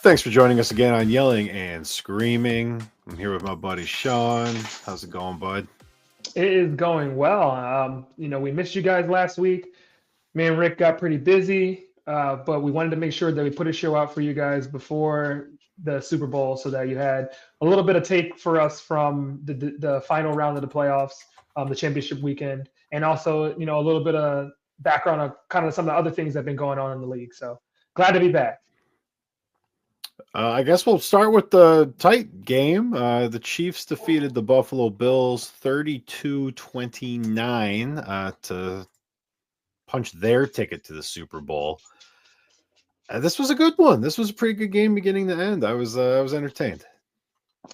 Thanks for joining us again on Yelling and Screaming. I'm here with my buddy Sean. How's it going, bud? It is going well. We missed you guys last week. Me and Rick got pretty busy, but we wanted to make sure that we put a show out for you guys before the Super Bowl so that you had a little bit of take for us from the final round of the playoffs, the championship weekend, and also, a little bit of background of kind of some of the other things that have been going on in the league. So glad to be back. I guess we'll start with the tight game. The Chiefs defeated the Buffalo Bills 32-29 to punch their ticket to the Super Bowl. This was a good one. This was a pretty good game beginning to end. I was entertained.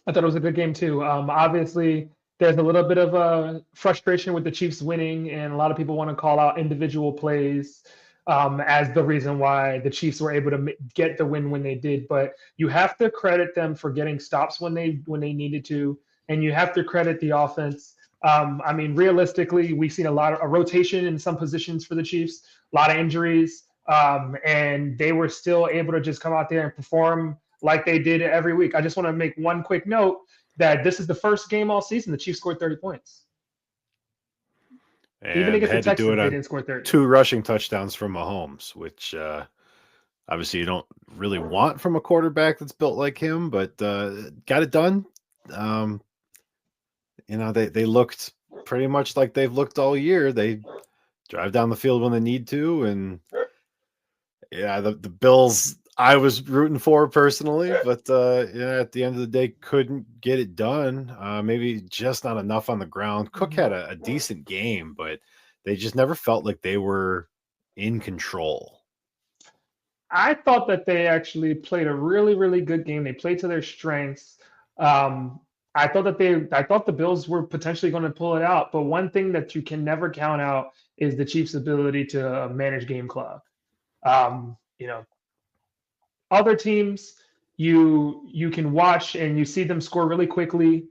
I thought it was a good game too. Obviously, there's a little bit of frustration with the Chiefs winning, and a lot of people want to call out individual plays as the reason why the Chiefs were able to get the win when they did. But you have to credit them for getting stops when they needed to, and you have to credit the offense. Realistically, we've seen a rotation in some positions for the Chiefs, a lot of injuries, and they were still able to just come out there and perform like they did every week. I just want to make one quick note that this is the first game all season the Chiefs scored 30 points. Even And they against the had to do Texans, it they on didn't score 30. two rushing touchdowns from Mahomes, which obviously you don't really want from a quarterback that's built like him, but got it done. Um, they looked pretty much like they've looked all year. They drive down the field when they need to, and the Bills I was rooting for personally, but at the end of the day couldn't get it done. Maybe just not enough on the ground. Cook had a decent game, but they just never felt like they were in control. I thought that they actually played a really, really good game. They played to their strengths. Um, I thought the Bills were potentially going to pull it out, but one thing that you can never count out is the Chiefs' ability to manage game clock. Um, you know, Other teams, you can watch and you see them score really quickly.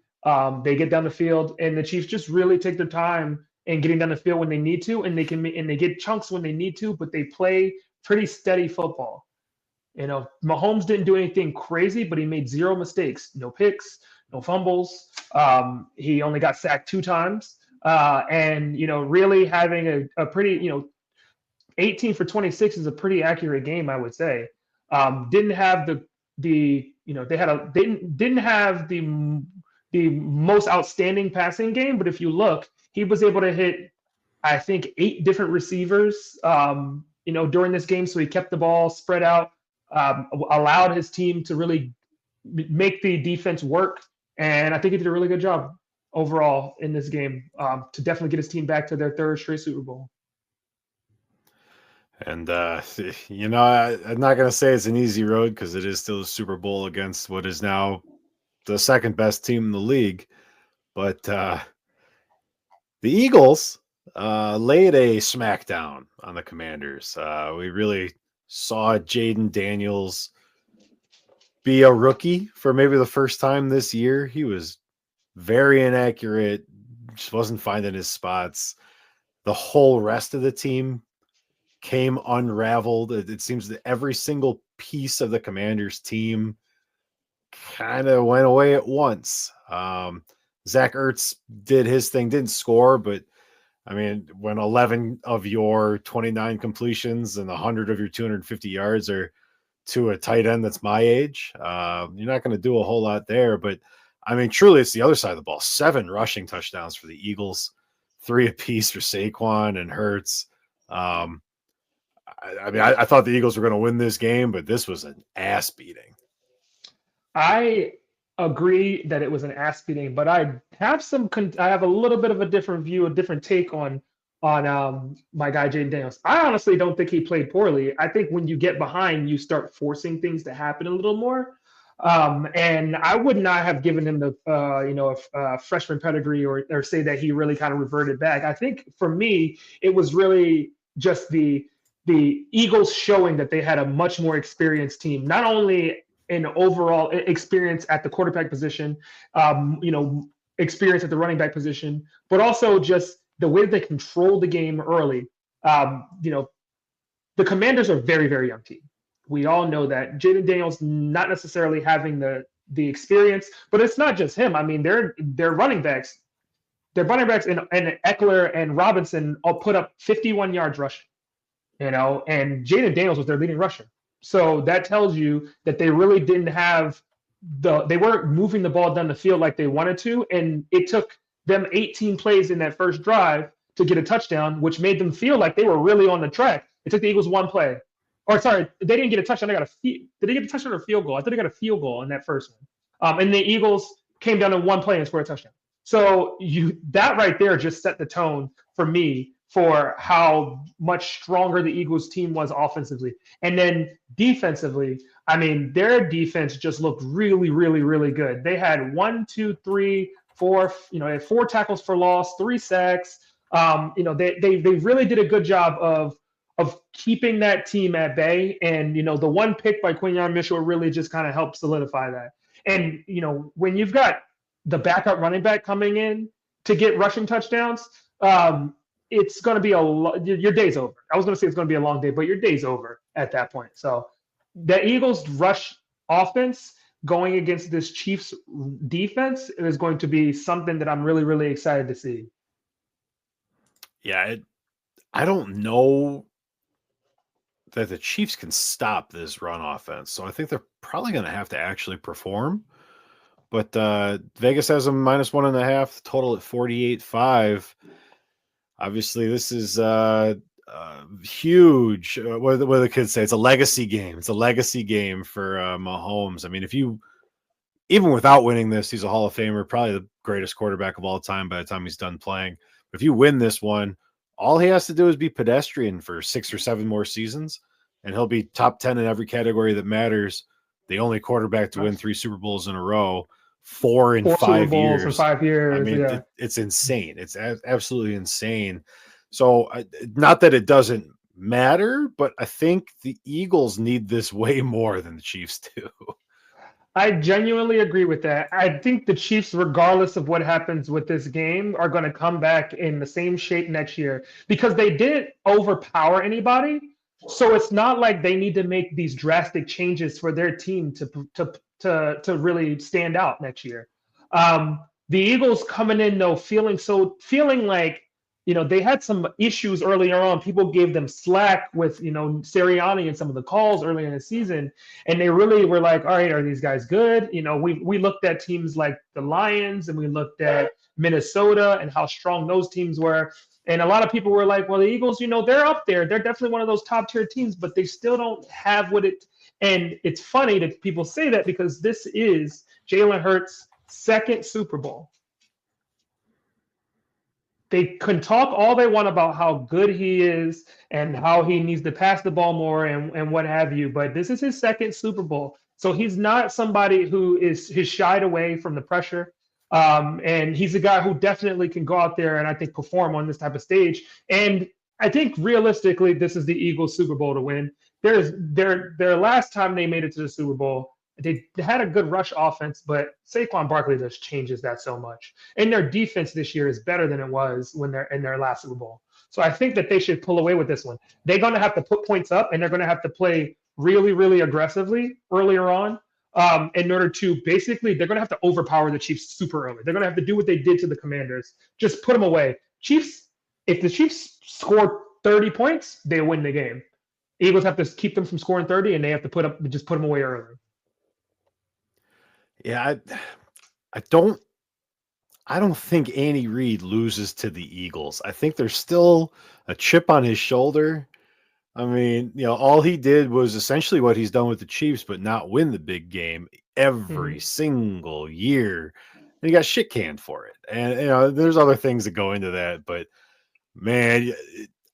They get down the field, and the Chiefs just really take their time in getting down the field when they need to, and they get chunks when they need to, but they play pretty steady football. Mahomes didn't do anything crazy, but he made zero mistakes, no picks, no fumbles. He only got sacked two times, and really having a pretty 18 for 26 is a pretty accurate game, I would say. Didn't have they didn't have the most outstanding passing game, but if you look, he was able to hit, I think, eight different receivers, during this game. So he kept the ball spread out, allowed his team to really make the defense work, and I think he did a really good job overall in this game, to definitely get his team back to their third straight Super Bowl. And I'm not gonna say it's an easy road because it is still a Super Bowl against what is now the second best team in the league. But the Eagles laid a smackdown on the Commanders. We really saw Jaden Daniels be a rookie for maybe the first time this year. He was very inaccurate, just wasn't finding his spots. The whole rest of the team came unraveled. It seems that every single piece of the Commanders team kind of went away at once. Zach Ertz did his thing, didn't score, but I mean, when 11 of your 29 completions and 100 of your 250 yards are to a tight end that's my age, you're not going to do a whole lot there. But I mean, truly, it's the other side of the ball. 7 rushing touchdowns for the Eagles, 3 apiece for Saquon and Hurts. I thought the Eagles were going to win this game, but this was an ass beating. I agree that it was an ass beating, but I have a little bit of a different view, a different take on my guy Jaden Daniels. I honestly don't think he played poorly. I think when you get behind, you start forcing things to happen a little more. And I would not have given him the freshman pedigree, or say that he really kind of reverted back. I think for me, it was really just the Eagles showing that they had a much more experienced team, not only in overall experience at the quarterback position, experience at the running back position, but also just the way they controlled the game early. The Commanders are a very, very young team, We all know that Jaden Daniels not necessarily having the experience, but it's not just him. I mean, they're running backs. Their running backs and Eckler and Robinson all put up 51 yards rushing, and Jaden Daniels was their leading rusher. So that tells you that they really didn't have they weren't moving the ball down the field like they wanted to, and it took them 18 plays in that first drive to get a touchdown, which made them feel like they were really on the track. It took the Eagles one play. Or sorry, they didn't get a touchdown. Did they get a touchdown or a field goal? I thought they got a field goal in that first one. And the Eagles came down to one play and scored a touchdown. So that right there just set the tone for me for how much stronger the Eagles team was offensively. And then defensively, I mean, their defense just looked really, really, really good. They had 1, 2, 3, 4, they had 4 tackles for loss, 3 sacks. They really did a good job of keeping that team at bay. And, the one pick by Quinyon Mitchell really just kind of helped solidify that. And, when you've got the backup running back coming in to get rushing touchdowns, it's going to be your day's over. I was going to say it's going to be a long day, but your day's over at that point. So the Eagles rush offense going against this Chiefs defense is going to be something that I'm really, really excited to see. Yeah, I don't know that the Chiefs can stop this run offense. So I think they're probably going to have to actually perform. But Vegas has them -1.5, total at 48.5. Obviously, this is huge. What do the kids say? It's a legacy game. It's a legacy game for Mahomes. I mean, even without winning this, he's a Hall of Famer, probably the greatest quarterback of all time by the time he's done playing. But if you win this one, all he has to do is be pedestrian for 6 or 7 more seasons, and he'll be top 10 in every category that matters. The only quarterback to win 3 Super Bowls in a row, 4 in 5 years. In 5 years. I mean, it's insane. It's absolutely insane. So, not that it doesn't matter, but I think the Eagles need this way more than the Chiefs do. I genuinely agree with that. I think the Chiefs, regardless of what happens with this game, are going to come back in the same shape next year because they didn't overpower anybody. So it's not like they need to make these drastic changes for their team to really stand out next year. The Eagles coming in though, feeling like they had some issues earlier on. People gave them slack with Sirianni and some of the calls earlier in the season, and they really were like, all right, are these guys good? We looked at teams like the Lions and we looked at Minnesota and how strong those teams were. And a lot of people were like, well, the Eagles, they're up there. They're definitely one of those top tier teams, but they still don't have what it. And it's funny that people say that because this is Jalen Hurts' second Super Bowl. They can talk all they want about how good he is and how he needs to pass the ball more and what have you, but this is his second Super Bowl. So he's not somebody who is shied away from the pressure. And he's a guy who definitely can go out there and I think perform on this type of stage. And I think realistically, this is the Eagles Super Bowl to win. Their last time they made it to the Super Bowl, they had a good rush offense, but Saquon Barkley just changes that so much. And their defense this year is better than it was when they're in their last Super Bowl. So I think that they should pull away with this one. They're going to have to put points up, and they're going to have to play really, really aggressively earlier on in order to basically, they're going to have to overpower the Chiefs super early. They're going to have to do what they did to the Commanders. Just put them away. If the Chiefs score 30 points, they win the game. Eagles have to keep them from scoring 30, and they have to just put them away early. Yeah, I don't think Andy Reid loses to the Eagles. I think there's still a chip on his shoulder. I mean, all he did was essentially what he's done with the Chiefs, but not win the big game every single year. And he got shit canned for it. And, there's other things that go into that. But, man,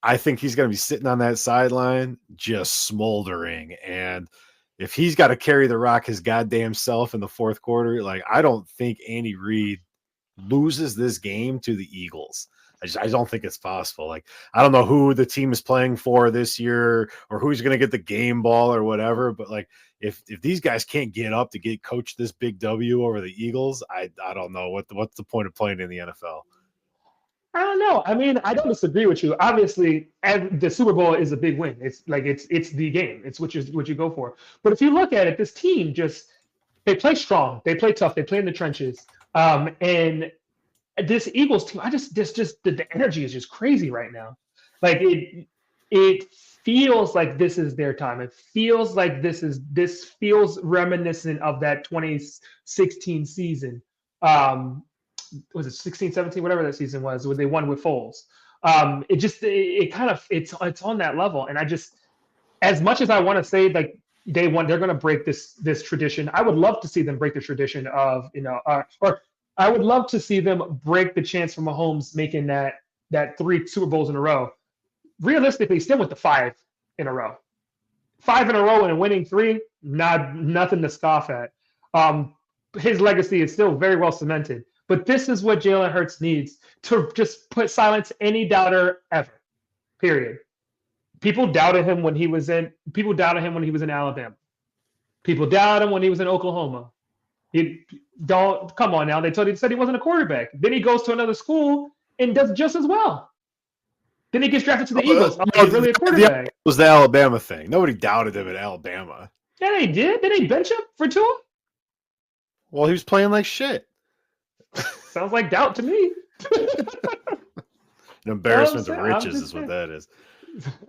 I think he's going to be sitting on that sideline just smoldering. And if he's got to carry the rock his goddamn self in the fourth quarter, I don't think Andy Reid loses this game to the Eagles. I don't think it's possible. I don't know who the team is playing for this year or who's going to get the game ball or whatever. But if these guys can't get up to get coached this big W over the Eagles, I don't know what's the point of playing in the NFL. I don't know. I mean, I don't disagree with you. Obviously, and the Super Bowl is a big win. It's like it's the game. It's what you go for. But if you look at it, this team just they play strong, they play tough, they play in the trenches. And this Eagles team, I just the energy is just crazy right now. Like it feels like this is their time. It feels like this feels reminiscent of that 2016 season. Was it 16, 17, whatever that season was, when they won with Foles. It kind of it's on that level. And I just, as much as I want to say like they're going to break this tradition, I would love to see them break the tradition of, or I would love to see them break the chance for Mahomes making that 3 Super Bowls in a row. Realistically, still with the 5 in a row. 5 in a row and winning 3, nothing to scoff at. His legacy is still very well cemented. But this is what Jalen Hurts needs to just silence any doubter ever. Period. People doubted him when he was in Alabama. People doubted him when he was in Oklahoma. Come on now. They said he wasn't a quarterback. Then he goes to another school and does just as well. Then he gets drafted to the Eagles. He's really a quarterback. It was the Alabama thing. Nobody doubted him at Alabama. Yeah, they did. Did they bench him for Tua? Well, he was playing like shit. Sounds like doubt to me. An embarrassment of riches is what that is.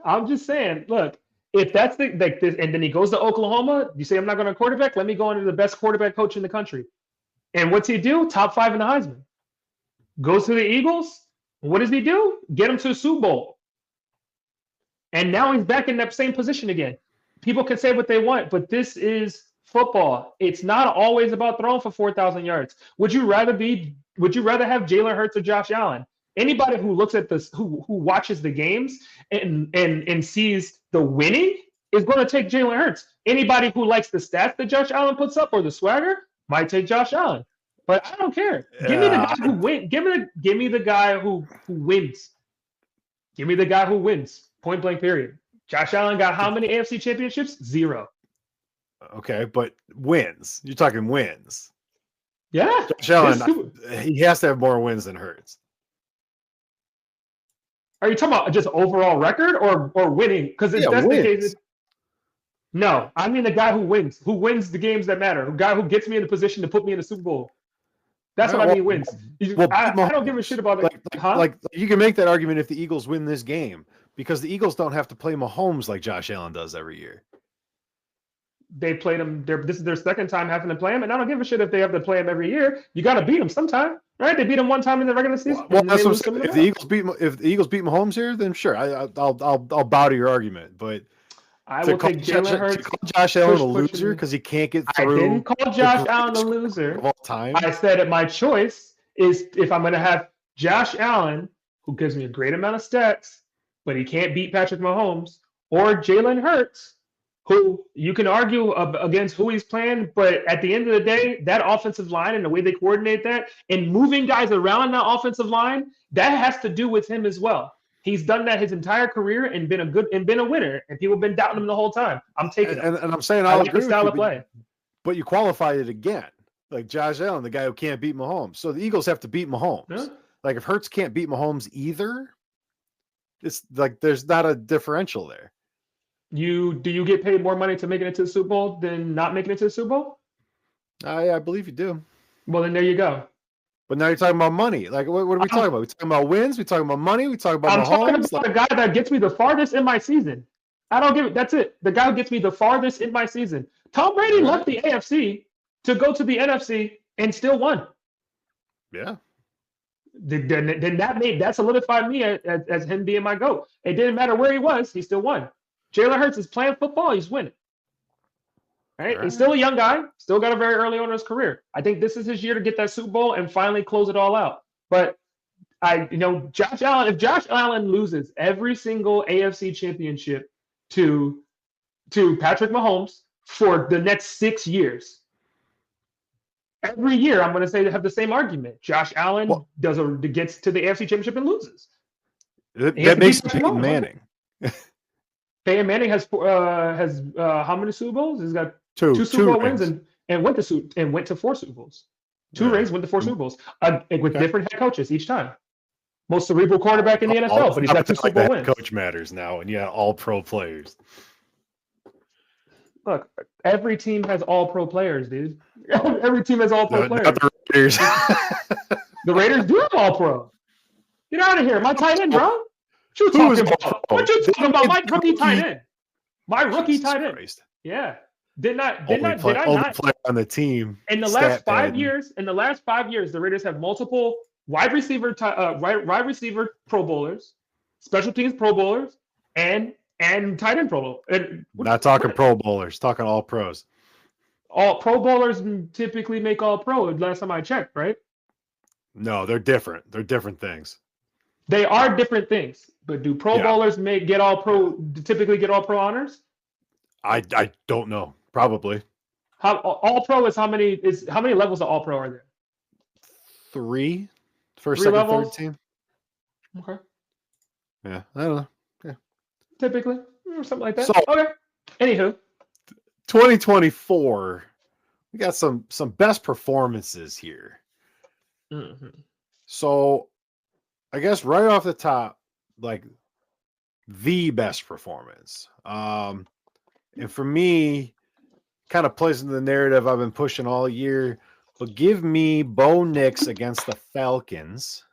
I'm just saying, look, if that's like this, and then he goes to Oklahoma, you say I'm not going to quarterback, let me go into the best quarterback coach in the country. And what's he do? Top 5 in the Heisman. Goes to the Eagles. What does he do? Get him to a Super Bowl. And now he's back in that same position again. People can say what they want, but this is football. It's not always about throwing for 4,000 yards. Would you rather have Jalen Hurts or Josh Allen? Anybody who looks at this, who watches the games and sees the winning is going to take Jalen Hurts. Anybody who likes the stats that Josh Allen puts up or the swagger might take Josh Allen. But I don't care. Give me the guy who wins. Give me the guy who wins. Give me the guy who wins. Point blank. Period. Josh Allen got how many AFC championships? 0. Okay, but wins. You're talking wins. Yeah. Josh Allen, he has to have more wins than Hurts. Are you talking about just overall record or winning? Because if that's wins. the case, no. I mean the guy who wins the games that matter, the guy who gets me in the position to put me in the Super Bowl. That's what I mean wins. I don't give a shit about it. Like you can make that argument if the Eagles win this game, because the Eagles don't have to play Mahomes like Josh Allen does every year. They played him. This is their second time having to play him, and I don't give a shit if they have to play him every year. You got to beat him sometime, right? They beat him one time in the regular season. Well, that's what I'm saying. If the Eagles beat Mahomes here, then sure, I'll bow to your argument. But I will take Jalen Hurts. To call Josh Allen a loser because he can't get through. I didn't call Josh Allen a loser of all time. I said that my choice is if I'm going to have Josh Allen, who gives me a great amount of stats, but he can't beat Patrick Mahomes, or Jalen Hurts, who you can argue against who he's playing, but at the end of the day, that offensive line and the way they coordinate that and moving guys around that offensive line, that has to do with him as well. He's done that his entire career and been a winner, and people have been doubting him the whole time. I'm taking it. And I'm saying I like the style of play. But you qualified it again. Like Josh Allen, the guy who can't beat Mahomes. So the Eagles have to beat Mahomes. Yeah. Like if Hurts can't beat Mahomes either, it's like there's not a differential there. Do you get paid more money to making it to the Super Bowl than not making it to the Super Bowl? I believe you do. Well, then there you go. But now you're talking about money. Like, what are we talking about? We talking about wins? We talking about money? We talking about Mahomes? I'm talking about the guy that gets me the farthest in my season. I don't give it. That's it. The guy who gets me the farthest in my season. Tom Brady left the AFC to go to the NFC and still won. Yeah. Then that solidified me as him being my GOAT. It didn't matter where he was, he still won. Jalen Hurts is playing football, he's winning. Right? He's still a young guy, still got a very early on in his career. I think this is his year to get that Super Bowl and finally close it all out. But Josh Allen, if Josh Allen loses every single AFC championship to Patrick Mahomes for the next 6 years, every year I'm going to say they have the same argument. Josh Allen gets to the AFC championship and loses. That makes Peyton Manning. Peyton Manning has how many Super Bowls? He's got two Super Bowl wins and went to 4 Super Bowls. 2 rings, went to 4 Super Bowls with different head coaches each time. Most cerebral quarterback in the NFL, but he's got 2 Super Bowl wins. Coach matters now, and yeah, all pro players. Look, every team has all pro players, dude. Every team has all pro players. Not the Raiders. The Raiders do have all pro. Get out of here. My tight end, bro. What you talking about? What you talking about? My rookie tight end. My rookie tight end. Yeah. Did I not play on the team in the last 5 years? In the last 5 years, the Raiders have multiple wide receiver Pro Bowlers, special teams Pro Bowlers, and tight end Pro Bowl. Not talking Pro Bowlers, talking all pros. All Pro Bowlers typically make all pro. Last time I checked, right? No, they're different. They're different things. They are different things, but do Pro Bowlers typically get all pro honors? I don't know. Probably. How all pro is how many levels of all pro are there? 3. First, second, levels? third team. Okay. Yeah, I don't know. Yeah. Typically, or something like that. So, okay. Anywho, 2024, we got some best performances here. Mm-hmm. So, I guess right off the top, like the best performance. And for me, kind of plays into the narrative I've been pushing all year. But give me Bo Nix against the Falcons.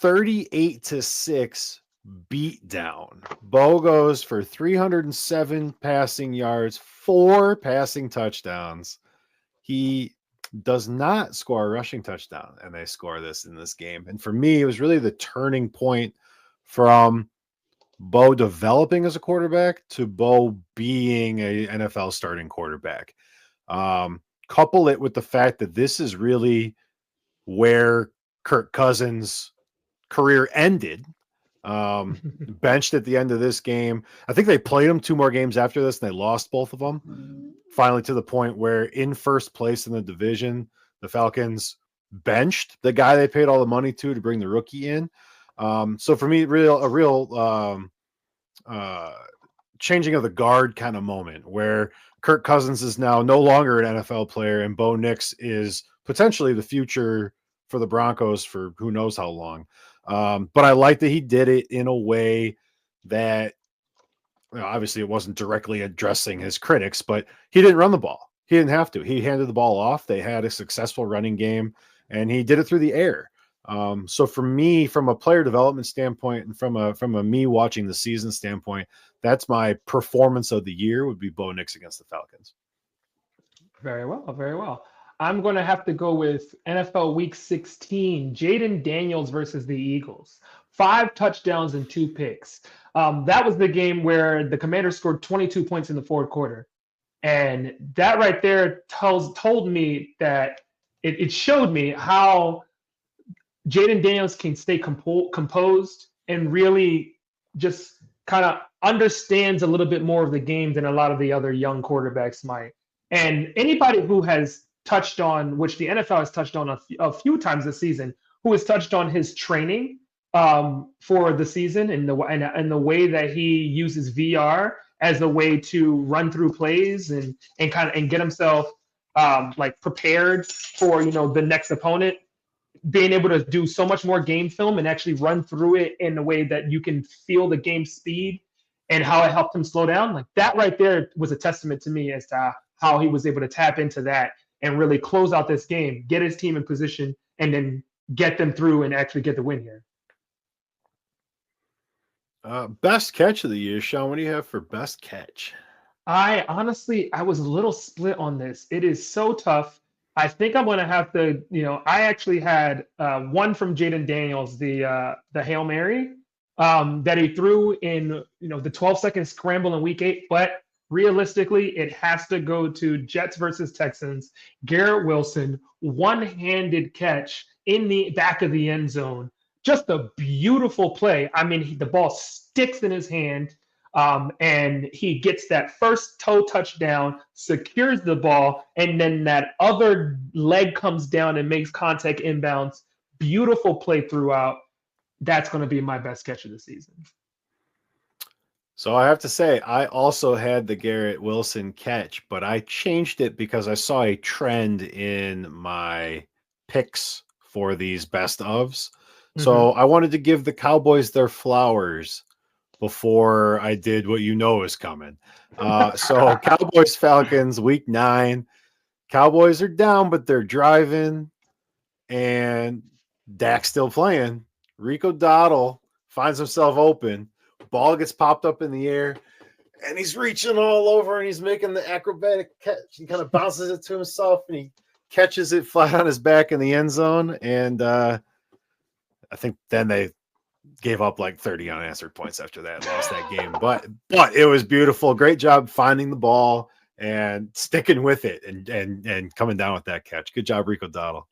38-6 beatdown. Bo goes for 307 passing yards, 4 passing touchdowns. He does not score a rushing touchdown, and they score this in this game. And for me, it was really the turning point from Bo developing as a quarterback to Bo being a NFL starting quarterback. Couple it with the fact that this is really where Kirk Cousins' career ended. Benched at the end of this game. I think they played him 2 more games after this, and they lost both of them. Finally, to the point where in first place in the division, the Falcons benched the guy they paid all the money to bring the rookie in. So for me, a real changing of the guard kind of moment where Kirk Cousins is now no longer an NFL player, and Bo Nix is potentially the future for the Broncos for who knows how long. But I like that he did it in a way that, obviously it wasn't directly addressing his critics, but he didn't run the ball. He didn't have to. He handed the ball off. They had a successful running game, and he did it through the air. So for me, from a player development standpoint and from a me watching the season standpoint, that's my performance of the year would be Bo Nix against the Falcons. Very well, very well. I'm going to have to go with NFL Week 16, Jaden Daniels versus the Eagles. 5 touchdowns and 2 picks. That was the game where the Commanders scored 22 points in the 4th quarter. And that right there told me that it showed me how Jaden Daniels can stay composed and really just kind of understands a little bit more of the game than a lot of the other young quarterbacks might. And anybody who has touched on, which the NFL has touched on a few times this season, who has touched on his training for the season and the way that he uses VR as a way to run through plays and get himself like prepared for the next opponent, being able to do so much more game film and actually run through it in a way that you can feel the game speed and how it helped him slow down. Like that right there was a testament to me as to how he was able to tap into that and really close out this game, get his team in position, and then get them through and actually get the win here. Best catch of the year, Sean. What do you have for best catch? I was a little split on this. It is so tough. I think I'm going to have to, I actually had one from Jaden Daniels, the Hail Mary that he threw in, the 12-second scramble in week 8. But realistically, it has to go to Jets versus Texans. Garrett Wilson, one-handed catch in the back of the end zone. Just a beautiful play. I mean, the ball sticks in his hand. And he gets that first toe touchdown, secures the ball, and then that other leg comes down and makes contact inbounds. Beautiful play throughout. That's going to be my best catch of the season. So I have to say, I also had the Garrett Wilson catch, but I changed it because I saw a trend in my picks for these best ofs. Mhm. So I wanted to give the Cowboys their flowers before I did what you know is coming. So Cowboys Falcons week 9. Cowboys are down, but they're driving, and Dak's still playing. Rico Dottle finds himself open. Ball gets popped up in the air, and he's reaching all over, and he's making the acrobatic catch. He kind of bounces it to himself, and he catches it flat on his back in the end zone. And I think then they gave up like 30 unanswered points after that, lost that game. But it was beautiful. Great job finding the ball and sticking with it and coming down with that catch. Good job, Rico Dottle.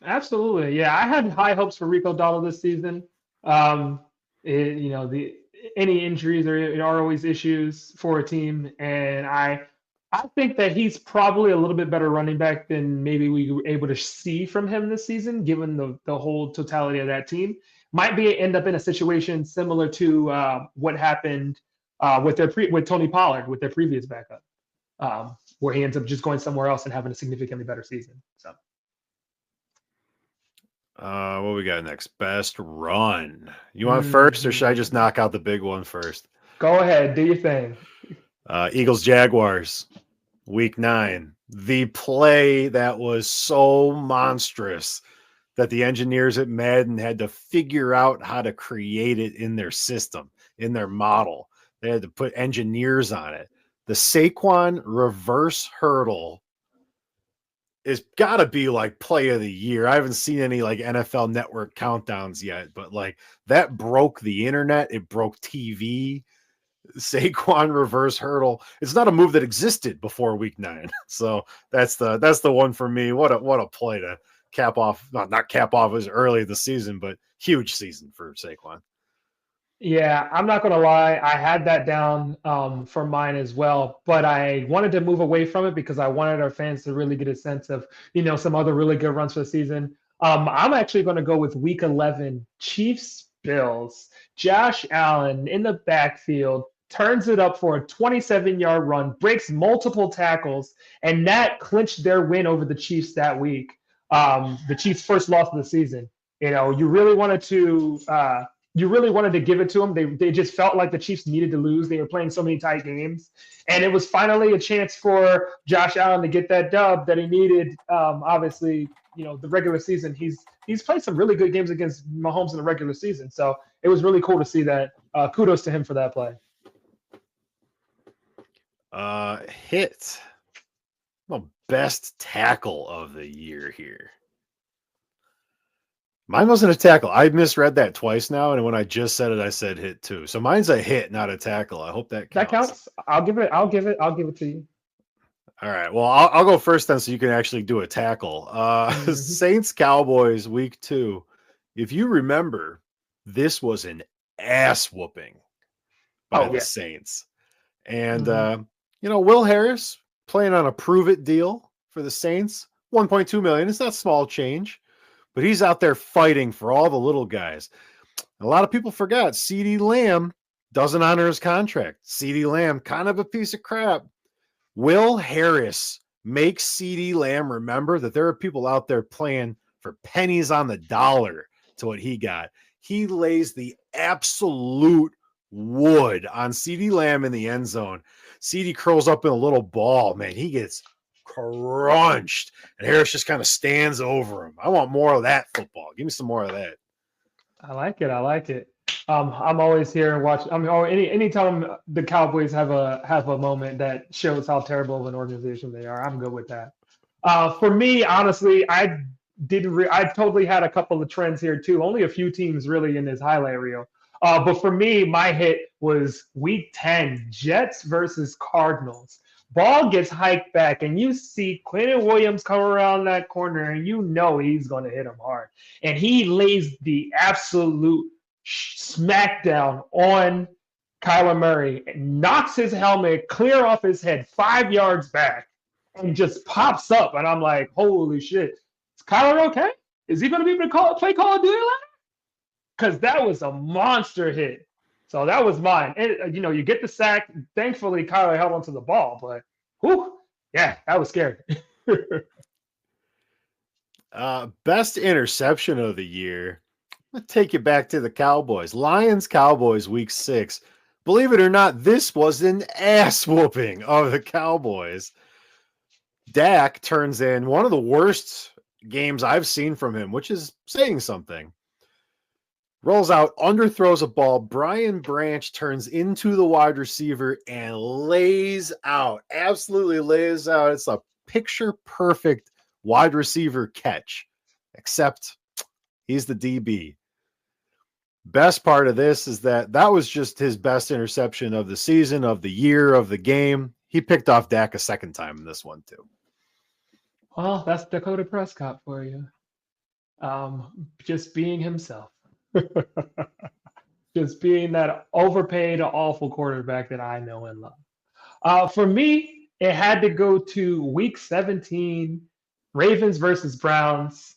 Absolutely. Yeah, I had high hopes for Rico Dottle this season. Um, any injuries are always issues for a team, and I think that he's probably a little bit better running back than maybe we were able to see from him this season, given the whole totality of that team. Might be end up in a situation similar to what happened with Tony Pollard with their previous backup, where he ends up just going somewhere else and having a significantly better season. So. What we got next? Best run. You want first, or should I just knock out the big one first? Go ahead, do your thing. Eagles Jaguars, week 9. The play that was so monstrous that the engineers at Madden had to figure out how to create it in their system, in their model. They had to put engineers on it. The Saquon reverse hurdle is got to be like play of the year. I haven't seen any like NFL Network countdowns yet, but like that broke the internet. It broke TV. Saquon reverse hurdle. It's not a move that existed before week 9. So that's the one for me. What a play to cap off, not cap off as early the season, but huge season for Saquon. Yeah, I'm not gonna lie. I had that down for mine as well, but I wanted to move away from it because I wanted our fans to really get a sense of, some other really good runs for the season. I'm actually going to go with Week 11, Chiefs Bills. Josh Allen in the backfield turns it up for a 27-yard run, breaks multiple tackles, and that clinched their win over the Chiefs that week. The Chiefs' first loss of the season. You really wanted to. You really wanted to give it to them. They just felt like the Chiefs needed to lose. They were playing so many tight games. And it was finally a chance for Josh Allen to get that dub that he needed. Obviously, the regular season, he's played some really good games against Mahomes in the regular season. So it was really cool to see that. Kudos to him for that play. Hit. Well, best tackle of the year here. Mine wasn't a tackle. I misread that twice now, and when I just said it, I said hit too. So mine's a hit, not a tackle. I hope that counts. That counts. I'll give it to you. All right. Well, I'll go first then, so you can actually do a tackle. Saints Cowboys week 2. If you remember, this was an ass whooping by the Saints, and Will Harris playing on a prove it deal for the Saints, $1.2 million. It's not small change. But he's out there fighting for all the little guys. A lot of people forgot CeeDee Lamb doesn't honor his contract. CeeDee Lamb, kind of a piece of crap. Will Harris makes CeeDee Lamb remember that there are people out there playing for pennies on the dollar to what he got. He lays the absolute wood on CeeDee Lamb in the end zone. CeeDee curls up in a little ball. Man, he gets crunched, and Harris just kind of stands over him. I want more of that football. Give me some more of that. I like it. I'm always here and watch. Anytime the Cowboys have a moment that shows how terrible of an organization they are, I'm good with that. For me, honestly, I totally had a couple of trends here too. Only a few teams really in this highlight reel. But for me, my hit was Week 10, Jets versus Cardinals. Ball gets hiked back, and you see Quentin Williams come around that corner, and he's going to hit him hard. And he lays the absolute smackdown on Kyler Murray, and knocks his helmet clear off his head 5 yards back, and just pops up. And I'm like, holy shit. Is Kyler okay? Is he going to be able to play Call of Duty later? Because that was a monster hit. So that was mine. You get the sack. Thankfully, Kyler held onto the ball, but that was scary. Best interception of the year. I'm going to take you back to the Cowboys. Lions Cowboys week 6. Believe it or not, this was an ass whooping of the Cowboys. Dak turns in one of the worst games I've seen from him, which is saying something. Rolls out, underthrows a ball. Brian Branch turns into the wide receiver and lays out. Absolutely lays out. It's a picture perfect wide receiver catch, except he's the DB. Best part of this is that was just his best interception of the season, of the year, of the game. He picked off Dak a second time in this one too. Well, that's Dakota Prescott for you. Just being himself. Just being that overpaid, awful quarterback that I know and love. For me, it had to go to week 17, Ravens versus Browns.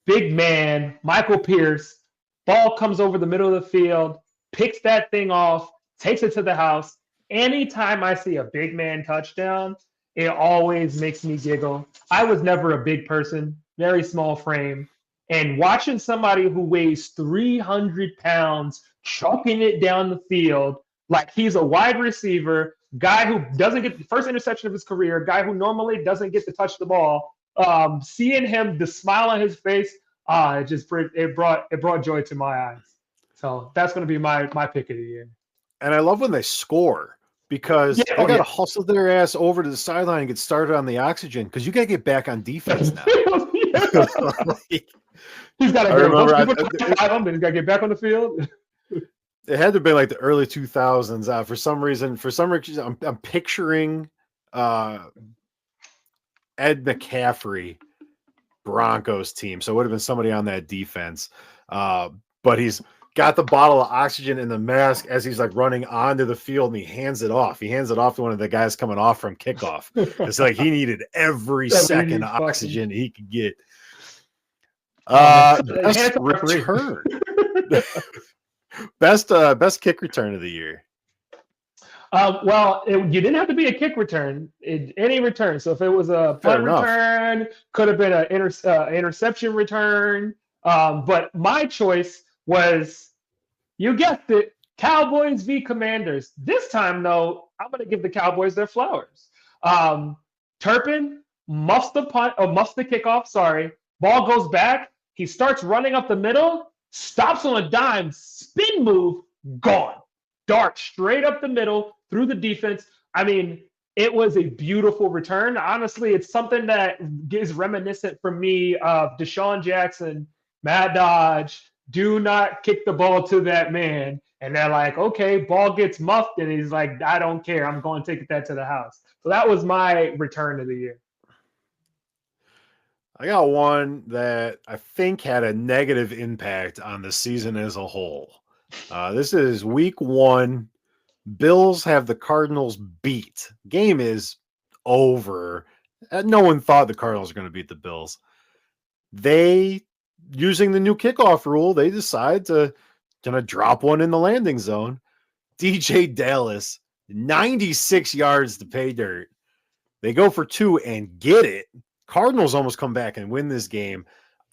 Big man, Michael Pierce. Ball comes over the middle of the field, picks that thing off, takes it to the house. Anytime I see a big man touchdown, it always makes me giggle. I was never a big person, very small frame. And watching somebody who weighs 300 pounds chucking it down the field like he's a wide receiver, guy who doesn't get the first interception of his career, guy who normally doesn't get to touch the ball, seeing him, the smile on his face, it brought joy to my eyes. So that's going to be my pick of the year. And I love when they score because they got to hustle their ass over to the sideline and get started on the oxygen because you got to get back on defense now. He's got to he's got to get back on the field. It had to be like the early 2000s. For some reason, I'm picturing Ed McCaffrey Broncos team. So it would have been somebody on that defense. But he's got the bottle of oxygen and the mask as he's like running onto the field and he hands it off. He hands it off to one of the guys coming off from kickoff. It's like he needed every second of oxygen he could get. Best return. Best kick return of the year. You didn't have to be a kick return. Any return. So if it was a punt return, could have been an interception return. But my choice was, you guessed it, Cowboys v. Commanders. This time, though, I'm going to give the Cowboys their flowers. Turpin muffs the kickoff. Sorry. Ball goes back. He starts running up the middle, stops on a dime, spin move, gone. Dart straight up the middle through the defense. I mean, it was a beautiful return. Honestly, it's something that is reminiscent for me of Deshaun Jackson, Mad Dodge. Do not kick the ball to that man. And they're like, okay, ball gets muffed. And he's like, I don't care. I'm going to take that to the house. So that was my return of the year. I got one that I think had a negative impact on the season as a whole. This is week 1. Bills have the Cardinals beat. Game is over. No one thought the Cardinals were going to beat the Bills. They, using the new kickoff rule, they decide to drop one in the landing zone. DJ Dallas, 96 yards to pay dirt. They go for 2 and get it. Cardinals almost come back and win this game.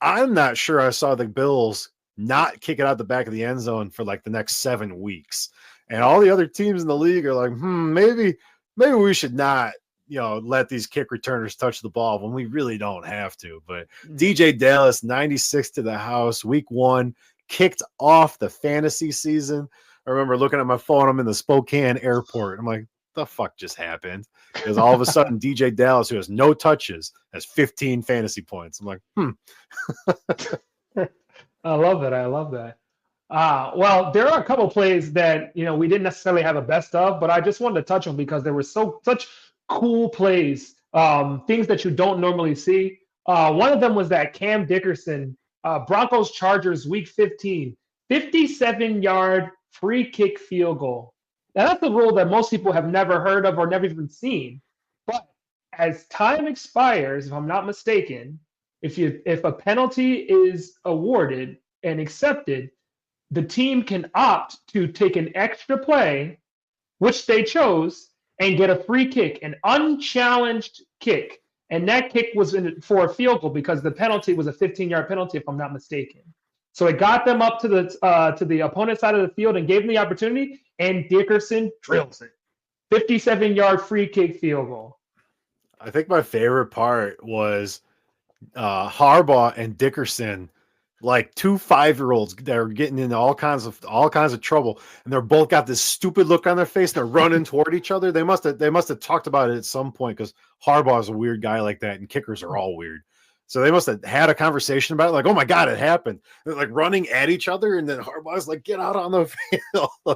I'm not sure I saw the Bills not kick it out the back of the end zone for like the next 7 weeks. And all the other teams in the league are like, maybe we should not, let these kick returners touch the ball when we really don't have to. But DJ Dallas, 96 to the house, week 1, kicked off the fantasy season. I remember looking at my phone. I'm in the Spokane airport. I'm like, the fuck just happened? Because all of a sudden DJ Dallas, who has no touches, has 15 fantasy points. I'm like, I love that. Well, there are a couple plays that we didn't necessarily have a best of, but I just wanted to touch on because there were such cool plays, things that you don't normally see. One of them was that Cam Dickerson, Broncos Chargers week 15, 57-yard free kick field goal. Now that's a rule that most people have never heard of or never even seen. But as time expires, if I'm not mistaken, if a penalty is awarded and accepted, the team can opt to take an extra play, which they chose, and get a free kick, an unchallenged kick. and that kick was for a field goal because the penalty was a 15-yard penalty, if I'm not mistaken. So it got them up to the opponent's side of the field and gave them the opportunity, and Dickerson drills it. 57-yard free kick field goal. I think my favorite part was Harbaugh and Dickerson, like two 5-year-olds that are getting into all kinds of trouble, and they're both got this stupid look on their face. And they're running toward each other. They must have talked about it at some point, because Harbaugh is a weird guy like that, and kickers are all weird. So they must have had a conversation about it, like, oh my God, it happened. They're like running at each other, and then Harbaugh's like, get out on the field. Go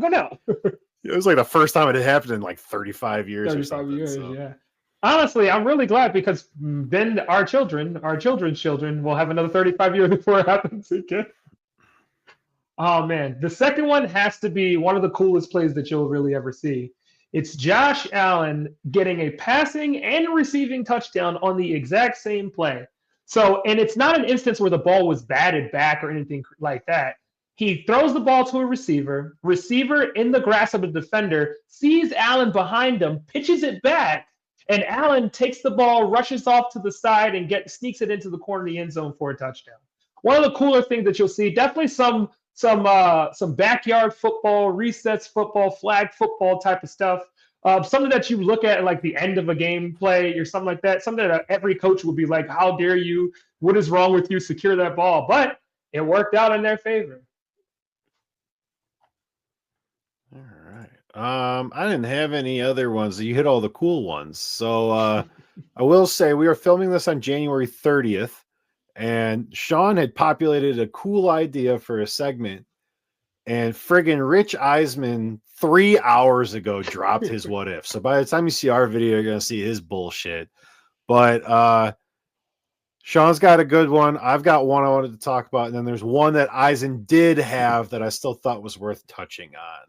now. It was like the first time it had happened in like 35 years 35 or something. years, So. yeah. Honestly, I'm really glad, because then our children's children will have another 35 years before it happens again. Oh, man. The second one has to be one of the coolest plays that you'll really ever see. It's Josh Allen getting a passing and receiving touchdown on the exact same play. So, and it's not an instance where the ball was batted back or anything like that. He throws the ball to a receiver in the grasp of a defender, sees Allen behind him, pitches it back, and Allen takes the ball, rushes off to the side, and sneaks it into the corner of the end zone for a touchdown. One of the cooler things that you'll see, definitely some backyard football, resets football, flag football type of stuff. Something that you look at like the end of a game play or something like that. Something that every coach will be like, how dare you? What is wrong with you? Secure that ball. But it worked out in their favor. All right. I didn't have any other ones. You hit all the cool ones. So I will say we are filming this on January 30th, and Sean had populated a cool idea for a segment, and friggin' Rich Eisman 3 hours ago dropped his what if. So by the time you see our video, you're gonna see his bullshit. But Sean's got a good one. I've got one I wanted to talk about, and then there's one that Eisen did have that I still thought was worth touching on.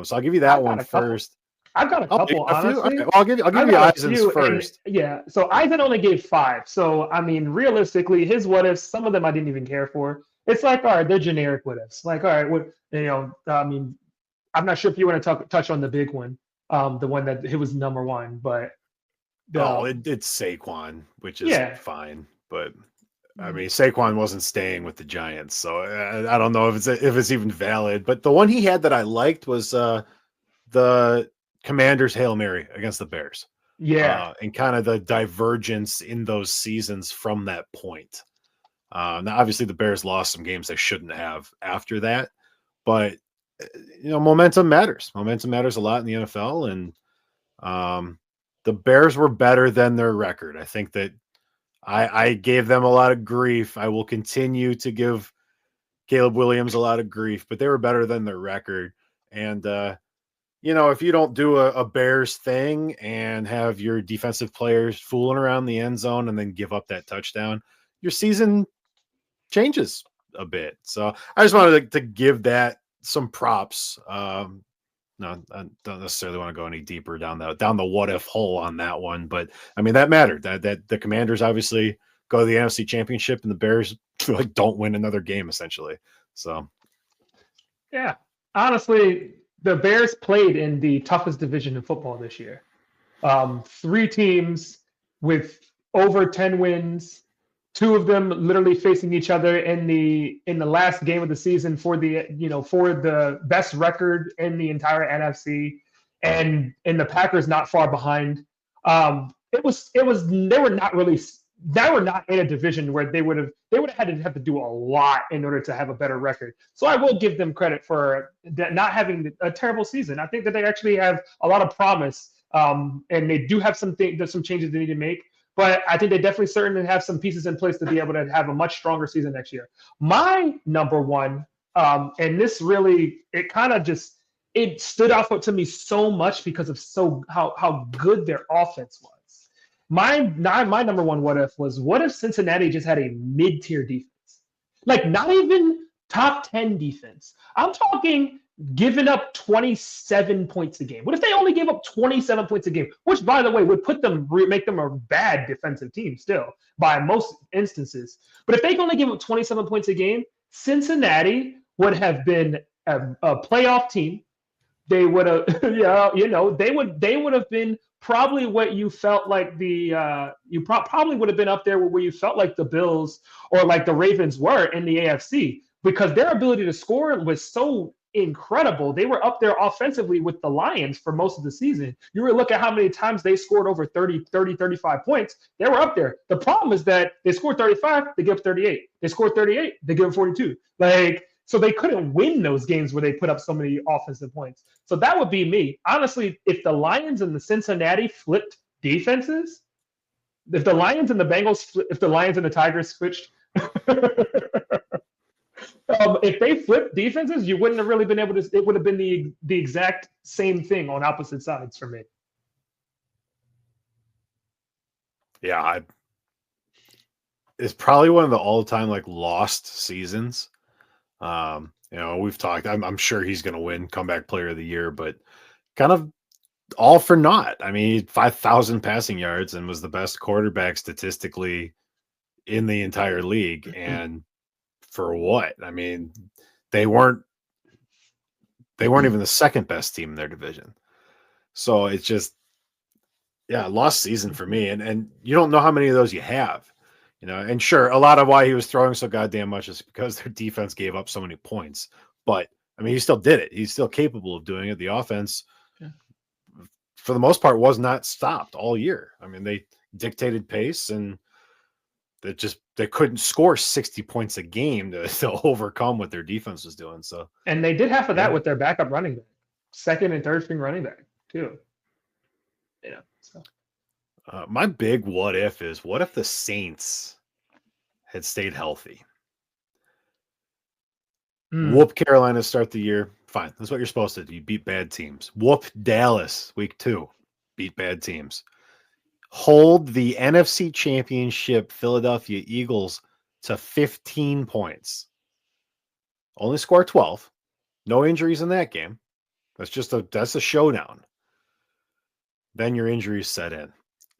So I'll give you that one first. I've got a couple, honestly. Okay. I'll give you Eisen's first. Yeah. So Eisen only gave 5. So I mean, realistically, his what ifs, some of them I didn't even care for. It's like, all right, they're generic what ifs. Like, all right, I mean, I'm not sure if you want to touch on the big one, the one that it was number 1, but it's Saquon, which is fine, but I mean, Saquon wasn't staying with the Giants, so I don't know if it's even valid. But the one he had that I liked was the Commanders' Hail Mary against the Bears. Yeah, and kind of the divergence in those seasons from that point. Now, obviously, the Bears lost some games they shouldn't have after that, but momentum matters. Momentum matters a lot in the NFL, and the Bears were better than their record. I think that I gave them a lot of grief. I will continue to give Caleb Williams a lot of grief, but they were better than their record. And, if you don't do a Bears thing and have your defensive players fooling around the end zone and then give up that touchdown, your season changes a bit. So I just wanted to give that some props. No, I don't necessarily want to go any deeper down the what if hole on that one, but I mean that mattered. That the Commanders obviously go to the NFC Championship, and the Bears don't win another game essentially. So, yeah, honestly, the Bears played in the toughest division in football this year. 3 teams with over 10 wins. 2 of them literally facing each other in the last game of the season for the best record in the entire NFC, and the Packers not far behind. They were not in a division where they would have had to do a lot in order to have a better record. So I will give them credit for not having a terrible season. I think that they actually have a lot of promise, and they do have some changes they need to make. But I think they definitely certainly have some pieces in place to be able to have a much stronger season next year. My number one, and this really, it stood out to me so much because of how good their offense was. My number one what if Cincinnati just had a mid-tier defense? Like not even top 10 defense. I'm talking giving up 27 points a game. What if they only gave up 27 points a game? Which, by the way, would make them a bad defensive team still by most instances. But if they only give up 27 points a game, Cincinnati would have been a playoff team. they would have, yeah, they would have been probably what you felt like probably would have been up there where you felt like the Bills or like the Ravens were in the AFC because their ability to score was so incredible. They were up there offensively with the Lions for most of the season. You were look at how many times they scored over 35 points. They were up there. The problem is that they scored 35, they give up 38. They scored 38, they give up 42. So they couldn't win those games where they put up so many offensive points. So that would be me. Honestly, if the Lions and the Cincinnati flipped defenses, if the Lions and the Bengals, if the Lions and the Tigers switched, if they flipped defenses, you wouldn't have really been able to. It would have been the exact same thing on opposite sides for me. Yeah, it's probably one of the all-time like lost seasons. We've talked. I'm sure he's going to win comeback player of the year, but kind of all for naught. I mean, 5,000 passing yards and was the best quarterback statistically in the entire league, and for what? I mean, they weren't even the second best team in their division. So it's just, lost season for me. And you don't know how many of those you have, and sure, a lot of why he was throwing so goddamn much is because their defense gave up so many points. But I mean, he still did it. He's still capable of doing it. The offense, for the most part, was not stopped all year. I mean, they dictated pace and they couldn't score 60 points a game to overcome what their defense was doing. So, and they did half of that with their backup running back, second and third string running back too. So my big what if is what if the Saints had stayed healthy? Whoop Carolina start the year. Fine. That's what you're supposed to do. You beat bad teams. Whoop Dallas week 2. Beat bad teams. Hold the NFC Championship Philadelphia Eagles to 15 points. Only score 12. No injuries in that game. That's a showdown. Then your injuries set in.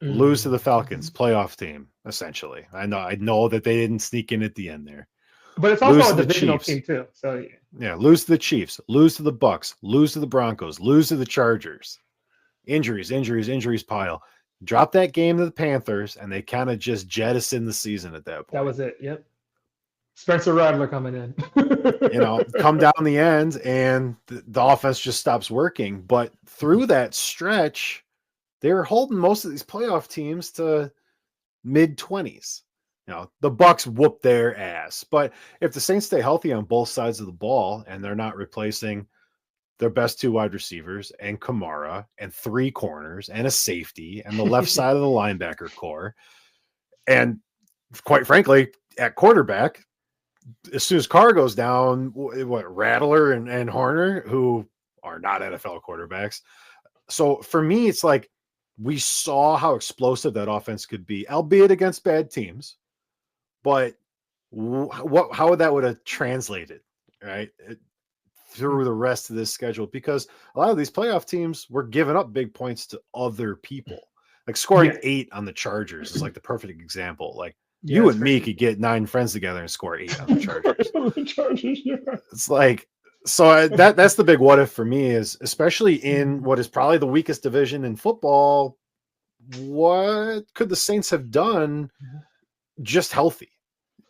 Lose to the Falcons, playoff team, essentially. I know that they didn't sneak in at the end there. But it's also a divisional team too. So lose to the Chiefs, lose to the Bucks, lose to the Broncos, lose to the Chargers. Injuries pile. Drop that game to the Panthers, and they kind of just jettison the season at that point. That was it. Yep. Spencer Rattler coming in. Come down the end, and the offense just stops working. But through that stretch, they were holding most of these playoff teams to mid-20s. The Bucks whoop their ass. But if the Saints stay healthy on both sides of the ball and they're not replacing their best 2 wide receivers and Kamara and 3 corners and a safety and the left side of the linebacker core, and quite frankly, at quarterback, as soon as Carr goes down, Rattler and Horner, who are not NFL quarterbacks. So for me, it's like we saw how explosive that offense could be, albeit against bad teams. But how that would have translated, right, through the rest of this schedule? Because a lot of these playoff teams were giving up big points to other people. Like scoring 8 on the Chargers is like the perfect example. Like you and me could get 9 friends together and score 8 on the Chargers. It's like, so that's the big what if for me is, especially in what is probably the weakest division in football, what could the Saints have done just healthy?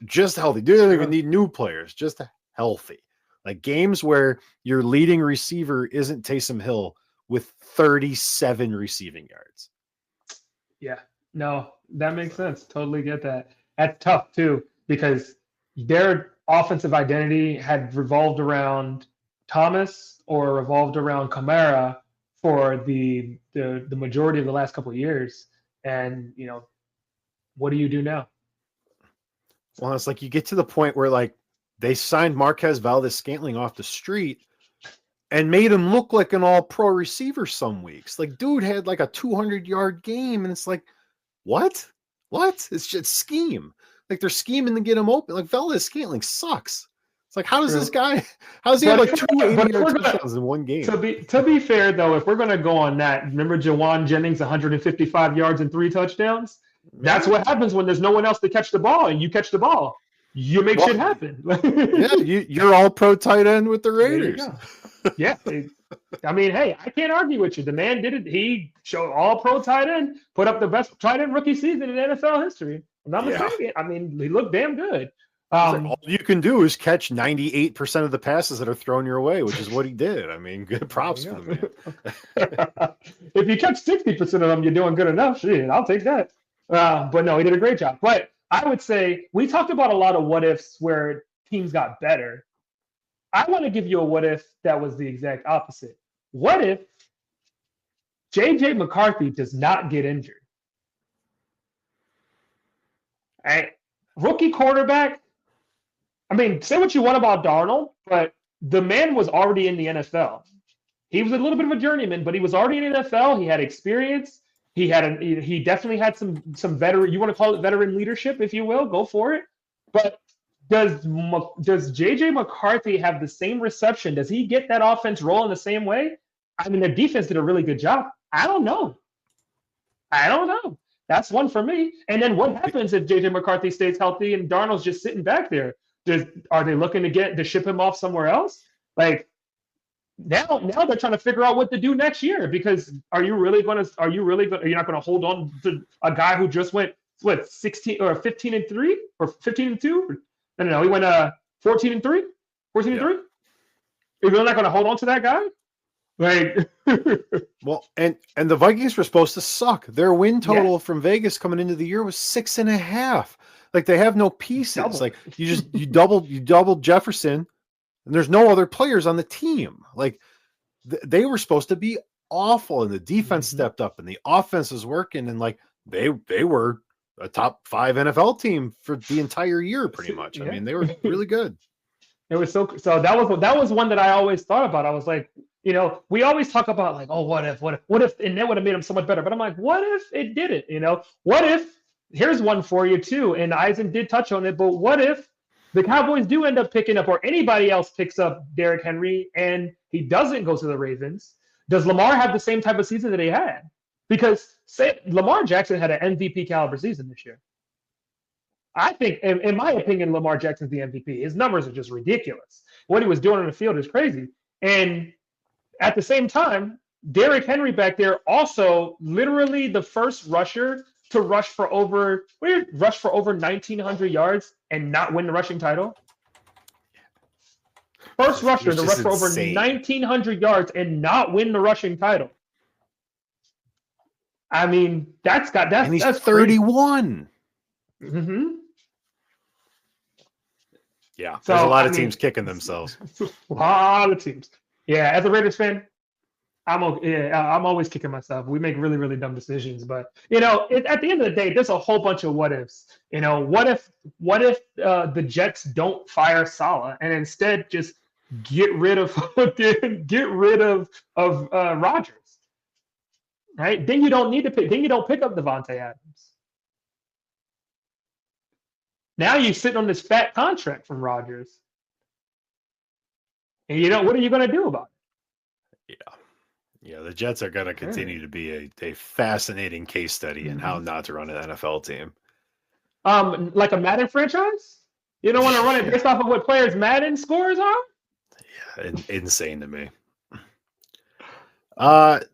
Just healthy. They don't even need new players, just healthy. Like games where your leading receiver isn't Taysom Hill with 37 receiving yards. Yeah, no, that makes sense. Totally get that. That's tough too, because their offensive identity had revolved around Thomas or revolved around Kamara for the majority of the last couple of years. And, what do you do now? Well, it's like you get to the point where like they signed Marquez Valdes-Scantling off the street and made him look like an all-pro receiver some weeks. Like, dude had like a 200-yard game, and it's like, what? It's just scheme. Like they're scheming to get him open. Like Valdes-Scantling sucks. It's like, how does he have like 2 80-yard touchdowns in one game? To be fair, though, if we're going to go on that, remember Jawan Jennings, 155 yards and 3 touchdowns? That's what happens when there's no one else to catch the ball, and you catch the ball. You make shit happen. You're all pro tight end with the Raiders. Yeah, I mean, hey, I can't argue with you. The man did it. He showed all pro tight end, put up the best tight end rookie season in NFL history. I'm not Yeah. mistaken. I mean, he looked damn good. All you can do is catch 98% of the passes that are thrown your way, which is what he did. I mean, good props for the man. If you catch 60% of them, you're doing good enough. Shit, I'll take that. But no, he did a great job. But I would say we talked about a lot of what ifs where teams got better. I want to give you a what if that was the exact opposite. What if JJ McCarthy does not get injured? Right? Rookie quarterback. I mean, say what you want about Darnold, but the man was already in the NFL. He was a little bit of a journeyman, but he was already in the NFL. He had experience. He definitely had some veteran. You want to call it veteran leadership, if you will. Go for it. But does JJ McCarthy have the same reception? Does he get that offense rolling the same way? I mean, their defense did a really good job. I don't know. That's one for me. And then what happens if JJ McCarthy stays healthy and Darnold's just sitting back there? Are they looking to ship him off somewhere else? Like now they're trying to figure out what to do next year, because you're not going to hold on to a guy who just went 16 or 15 and 3 or 15 and 2? No, he went 14 and 3. 14 and 3. You're really not going to hold on to that guy? Like well, and the Vikings were supposed to suck. Their win total from Vegas coming into the year was 6.5. Like they have no pieces. Double. Like you doubled Jefferson, and there's no other players on the team. Like they were supposed to be awful, and the defense stepped up, and the offense was working, and like they were a top 5 NFL team for the entire year, pretty much. I mean, they were really good. It was so that was one that I always thought about. I was like, we always talk about like, oh, what if, and that would have made them so much better. But I'm like, what if it didn't? What if? Here's one for you too, and Eisen did touch on it. But what if the Cowboys do end up picking up, or anybody else picks up Derrick Henry, and he doesn't go to the Ravens? Does Lamar have the same type of season that he had? Because say Lamar Jackson had an MVP caliber season this year. I think, in my opinion, Lamar Jackson's the MVP. His numbers are just ridiculous. What he was doing on the field is crazy. And at the same time, Derrick Henry back there, also literally the first rusher to rush for over 1,900 yards and not win the rushing title. First rusher to rush for over 1,900 yards and not win the rushing title. I mean, and he's 31. Mm-hmm. Yeah, there's a lot of teams kicking themselves. A lot of teams. Yeah, as a Raiders fan, I'm always kicking myself. We make really, really dumb decisions, but at the end of the day, there's a whole bunch of what ifs. What if the Jets don't fire Saleh and instead just get rid of Rodgers, right? Then you don't need to pick. Then you don't pick up Devontae Adams. Now you're sitting on this fat contract from Rodgers, and what are you going to do about it? Yeah, the Jets are going to continue to be a fascinating case study in how not to run an NFL team. Like a Madden franchise? You don't want to run it based off of what players' Madden scores are? Yeah, insane to me.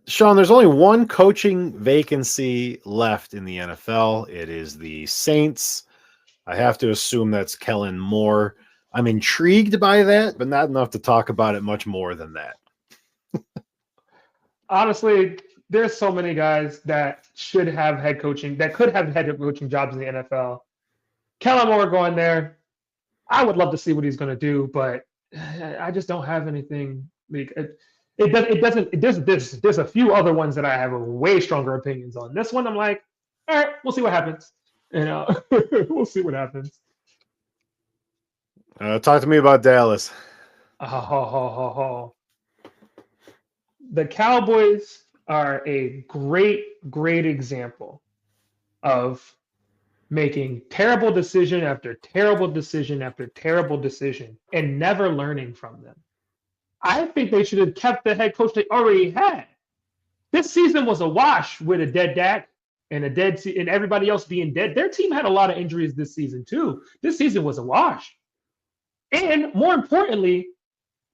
Sean, there's only one coaching vacancy left in the NFL. It is the Saints. I have to assume that's Kellen Moore. I'm intrigued by that, but not enough to talk about it much more than that. Honestly, there's so many guys that could have head coaching jobs in the NFL. Kellen Moore going there, I would love to see what he's going to do, but I just don't have anything. Like there's a few other ones that I have way stronger opinions on. This one, I'm like, all right, we'll see what happens. We'll see what happens. Talk to me about Dallas. The Cowboys are a great, great example of making terrible decision after terrible decision after terrible decision and never learning from them. I think they should have kept the head coach they already had. This season was a wash with a dead Dak and and everybody else being dead. Their team had a lot of injuries this season too. This season was a wash. And more importantly,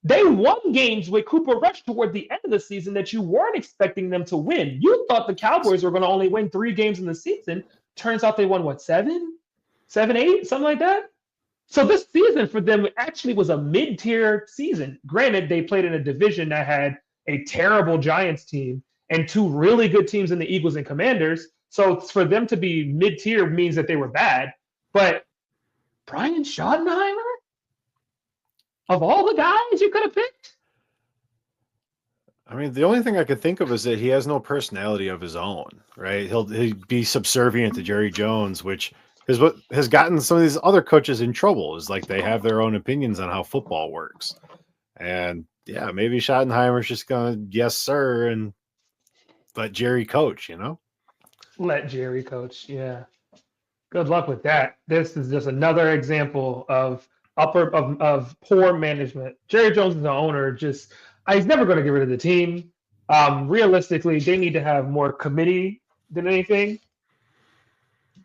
They won games with Cooper Rush toward the end of the season that you weren't expecting them to win. You thought the Cowboys were going to only win 3 games in the season. Turns out they won, what, 7? 7, 8? Something like that? So this season for them actually was a mid-tier season. Granted, they played in a division that had a terrible Giants team and 2 really good teams in the Eagles and Commanders. So for them to be mid-tier means that they were bad. But Brian Schottenheimer? Of all the guys you could have picked? I mean, the only thing I could think of is that he has no personality of his own, right? He'd be subservient to Jerry Jones, which is what has gotten some of these other coaches in trouble, is like they have their own opinions on how football works. And yeah, maybe Schottenheimer's just going to, yes, sir, and let Jerry coach, Let Jerry coach, yeah. Good luck with that. This is just another example of poor management. Jerry Jones is the owner. He's never going to get rid of the team. Realistically, they need to have more committee than anything.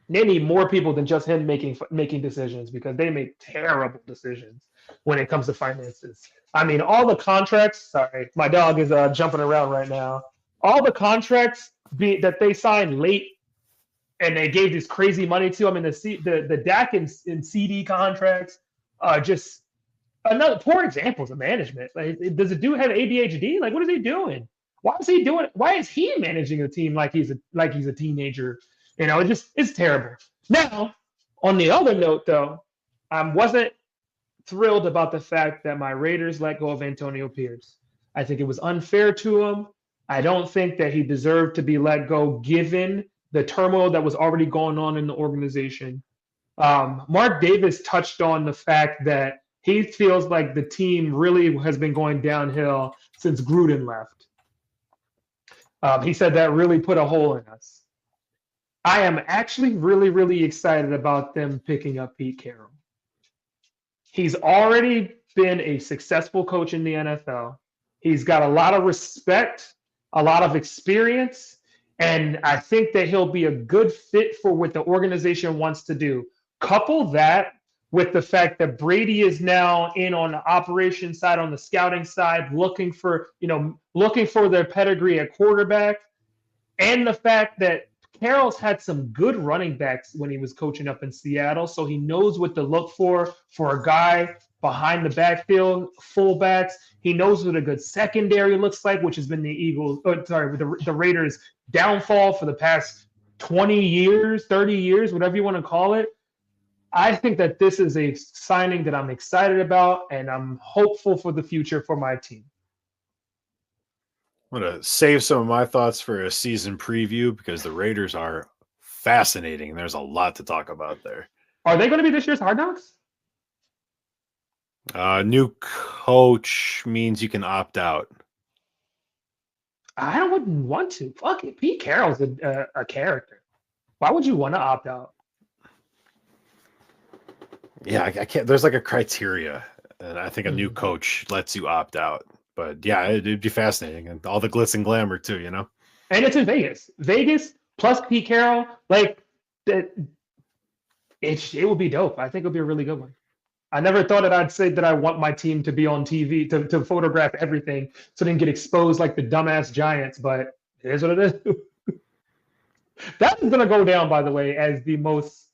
They need more people than just him making decisions, because they make terrible decisions when it comes to finances. I mean, all the contracts. Sorry, my dog is jumping around right now. All the contracts that they signed late, and they gave this crazy money to. I mean, the Dak and CD contracts. Just another poor examples of management. Like, does the dude have ADHD? Like, what is he doing? Why is he managing a team like he's a teenager? It's terrible. Now, on the other note, though, I wasn't thrilled about the fact that my Raiders let go of Antonio Pierce. I think it was unfair to him. I don't think that he deserved to be let go, given the turmoil that was already going on in the organization. Mark Davis touched on the fact that he feels like the team really has been going downhill since Gruden left. He said that really put a hole in us. I am actually really, really excited about them picking up Pete Carroll. He's already been a successful coach in the NFL. He's got a lot of respect, a lot of experience, and I think that he'll be a good fit for what the organization wants to do. Couple that with the fact that Brady is now in on the operations side, on the scouting side, looking for their pedigree at quarterback, and the fact that Carroll's had some good running backs when he was coaching up in Seattle, so he knows what to look for a guy behind the backfield, fullbacks. He knows what a good secondary looks like, which has been the Raiders' downfall for the past 20 years, 30 years, whatever you want to call it. I think that this is a signing that I'm excited about, and I'm hopeful for the future for my team. I'm going to save some of my thoughts for a season preview, because the Raiders are fascinating. There's a lot to talk about there. Are they going to be this year's Hard Knocks? New coach means you can opt out. I wouldn't want to. Fuck it. Pete Carroll's a character. Why would you want to opt out? Yeah, I can't. There's like a criteria, and I think a new coach lets you opt out. But yeah, it'd be fascinating, and all the glitz and glamour too, And it's in Vegas. Vegas plus Pete Carroll, like that. It would be dope. I think it'll be a really good one. I never thought that I'd say that I want my team to be on TV to photograph everything, so they can get exposed like the dumbass Giants. But it is what it is. That is going to go down, by the way, as the most.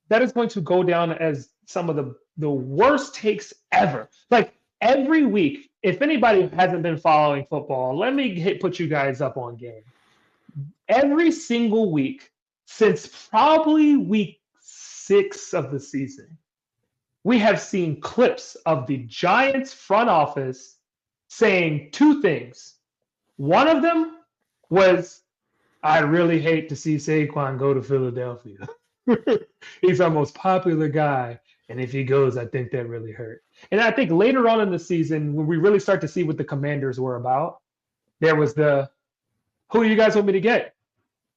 That is going to go down as some of the worst takes ever. Like every week, if anybody hasn't been following football, let me put you guys up on game. Every single week since probably week 6 of the season, we have seen clips of the Giants front office saying 2 things. One of them was, I really hate to see Saquon go to Philadelphia. He's our most popular guy, and if he goes, I think that really hurt. And I think later on in the season, when we really start to see what the Commanders were about, there was who do you guys want me to get?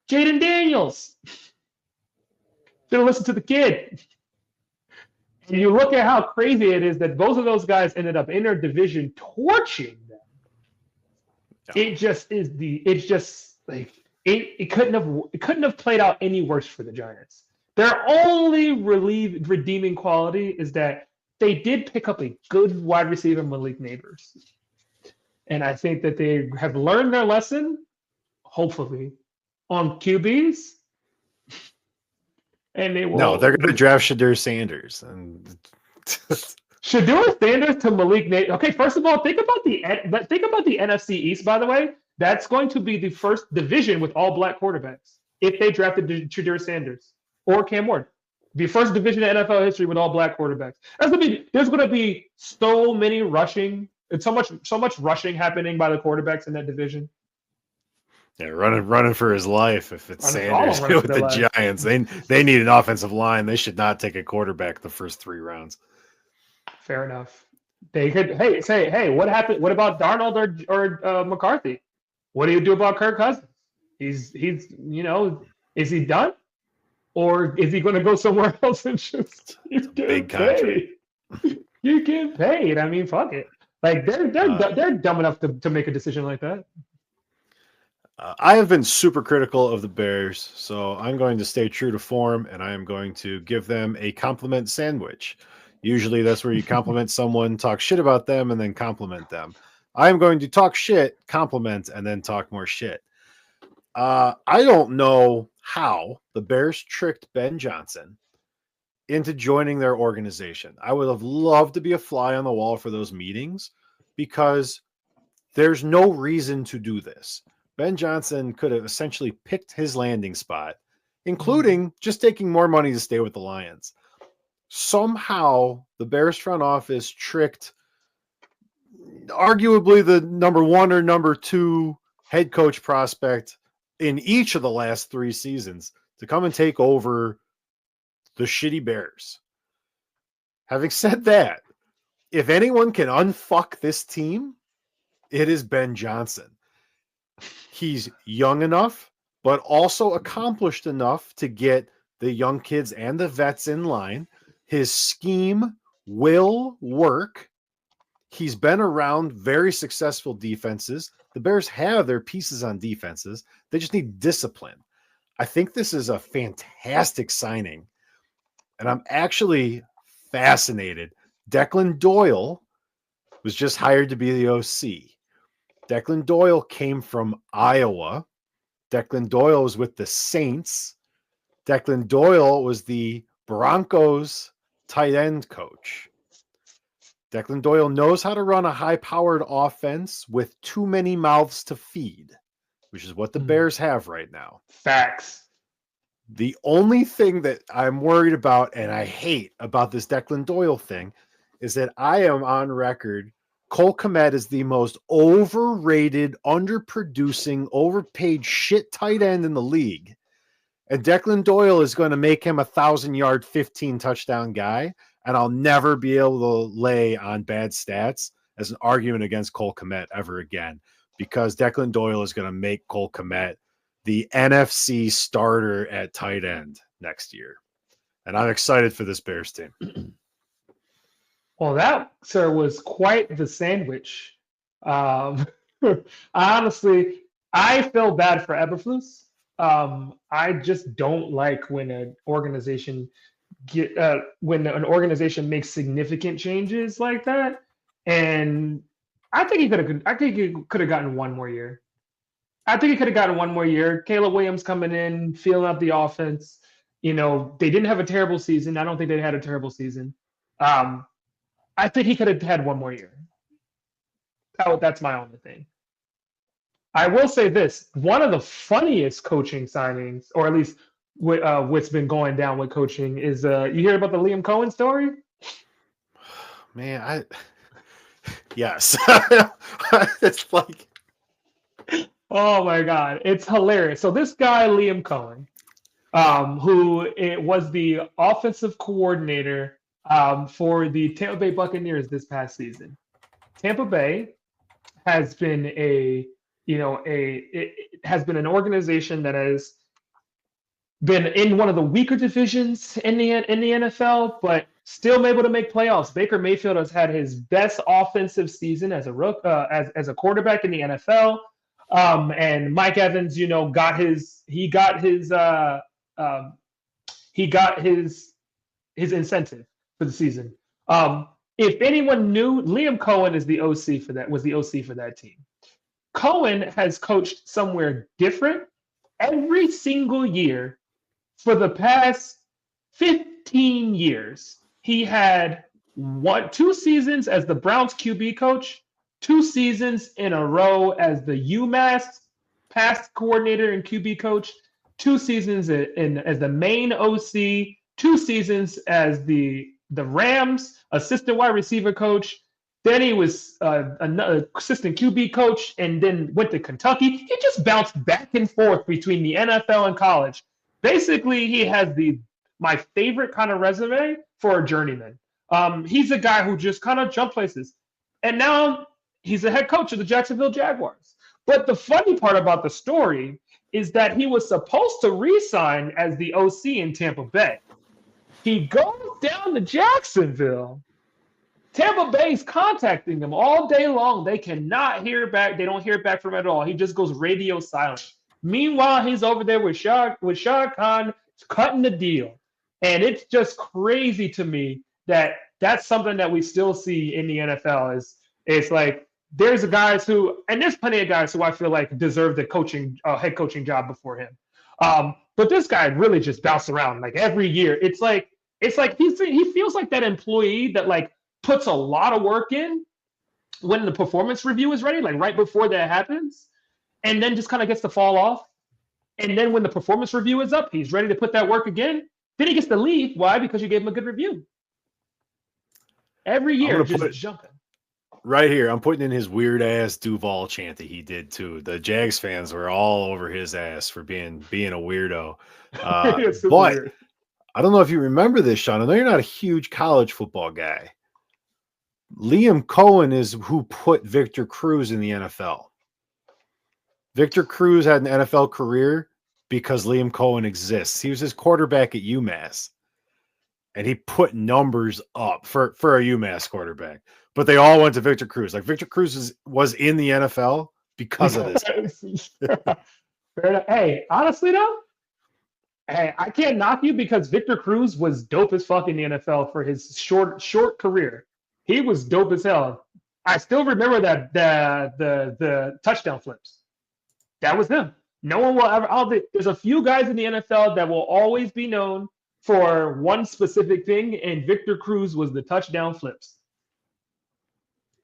Jaden Daniels. Should have listened to the kid. And you look at how crazy it is that both of those guys ended up in their division torching them. Yeah. It couldn't have played out any worse for the Giants. Their only redeeming quality is that they did pick up a good wide receiver, Malik Neighbors. And I think that they have learned their lesson, hopefully, on QBs. And they will. No, they're going to draft Shadur Sanders. And Shadur Sanders to Malik Neighbors. Okay, first of all, think about the NFC East, by the way. That's going to be the first division with all black quarterbacks if they drafted Shadur Sanders or Cam Ward. The first division in NFL history with all black quarterbacks. There's going to be so many rushing. It's so much rushing happening by the quarterbacks in that division. Yeah, running for his life. If it's Sanders with the life. Giants, they need an offensive line. They should not take a quarterback the first 3 rounds. Fair enough. They could hey, what happened? What about Darnold or McCarthy? What do you do about Kirk Cousins? He's is he done? Or is he going to go somewhere else and just big contract? You get paid. I mean, fuck it. Like they're dumb enough to make a decision like that. I have been super critical of the Bears, so I'm going to stay true to form, and I am going to give them a compliment sandwich. Usually that's where you compliment someone, talk shit about them, and then compliment them. I'm going to talk shit, compliment, and then talk more shit. I don't know how the Bears tricked Ben Johnson into joining their organization. I would have loved to be a fly on the wall for those meetings because there's no reason to do this. Ben Johnson could have essentially picked his landing spot, including just taking more money to stay with the Lions. Somehow the Bears front office tricked arguably the number 1 or number 2 head coach prospect in each of the last 3 seasons to come and take over the shitty Bears. Having said that, if anyone can unfuck this team, it is Ben Johnson. He's young enough, but also accomplished enough to get the young kids and the vets in line. His scheme will work. He's been around very successful defenses. The Bears have their pieces on defenses. They just need discipline. I think this is a fantastic signing. And I'm actually fascinated. Declan Doyle was just hired to be the OC. Declan Doyle came from Iowa. Declan Doyle was with the Saints. Declan Doyle was the Broncos tight end coach. Declan Doyle knows how to run a high-powered offense with too many mouths to feed, which is what the Bears have right now. Facts. The only thing that I'm worried about and I hate about this Declan Doyle thing is that I am on record. Cole Kmet is the most overrated, underproducing, overpaid shit tight end in the league. And Declan Doyle is going to make him a 1,000-yard, 15-touchdown guy. And I'll never be able to lay on bad stats as an argument against Cole Kmet ever again, because Declan Doyle is going to make Cole Kmet the NFC starter at tight end next year. And I'm excited for this Bears team. Well, that, sir, was quite the sandwich. Honestly, I feel bad for Eberflus. I just don't like when an organization makes significant changes like that. And I think he could have gotten one more year. Caleb Williams coming in, feeling out the offense. They didn't have a terrible season. I don't think they had a terrible season. I think he could have had one more year. That's my only thing. I will say this: one of the funniest coaching signings, or at least what's been going down with coaching, is you hear about the Liam Cohen story? Man, yes. It's like, oh my God, it's hilarious. So this guy, Liam Cohen, who was the offensive coordinator for the Tampa Bay Buccaneers this past season. Tampa Bay has been it has been an organization that has been in one of the weaker divisions in the NFL, but still been able to make playoffs. Baker Mayfield has had his best offensive season as a quarterback in the NFL. And Mike Evans, got his incentive for the season. If anyone knew, Liam Cohen is the OC for that. Was the OC for that team. Cohen has coached somewhere different every single year for the past 15 years. He had 2 seasons as the Browns QB coach, 2 seasons in a row as the UMass pass coordinator and QB coach, 2 seasons as the main OC, 2 seasons as the Rams assistant wide receiver coach. Then he was an assistant QB coach and then went to Kentucky. He just bounced back and forth between the NFL and college. Basically, he has my favorite kind of resume for a journeyman. He's a guy who just kind of jumped places. And now he's the head coach of the Jacksonville Jaguars. But the funny part about the story is that he was supposed to re-sign as the OC in Tampa Bay. He goes down to Jacksonville. Tampa Bay's contacting him all day long. They cannot hear back. They don't hear back from him at all. He just goes radio silent. Meanwhile, he's over there with Shad Khan cutting the deal. And it's just crazy to me that that's something that we still see in the NFL. It's like there's guys who, and there's plenty of guys who I feel like deserve the head coaching job before him. But this guy really just bounced around like every year. It's like he feels like that employee that like puts a lot of work in when the performance review is ready, like right before that happens, and then just kind of gets to fall off. And then when the performance review is up, he's ready to put that work again. Then he gets to leave. Why? Because you gave him a good review. Every year, just jumping. Right here, I'm putting in his weird ass Duval chant that he did too. The Jags fans were all over his ass for being a weirdo. But weird. I don't know if you remember this, Sean. I know you're not a huge college football guy. Liam Cohen is who put Victor Cruz in the NFL. Victor Cruz had an NFL career because Liam Cohen exists. He was his quarterback at UMass. And he put numbers up for a UMass quarterback. But they all went to Victor Cruz. Like Victor Cruz was in the NFL because of this. Hey, honestly though, hey, I can't knock you because Victor Cruz was dope as fuck in the NFL for his short career. He was dope as hell. I still remember that the touchdown flips. That was him. No one will ever. There's a few guys in the NFL that will always be known for one specific thing, and Victor Cruz was the touchdown flips.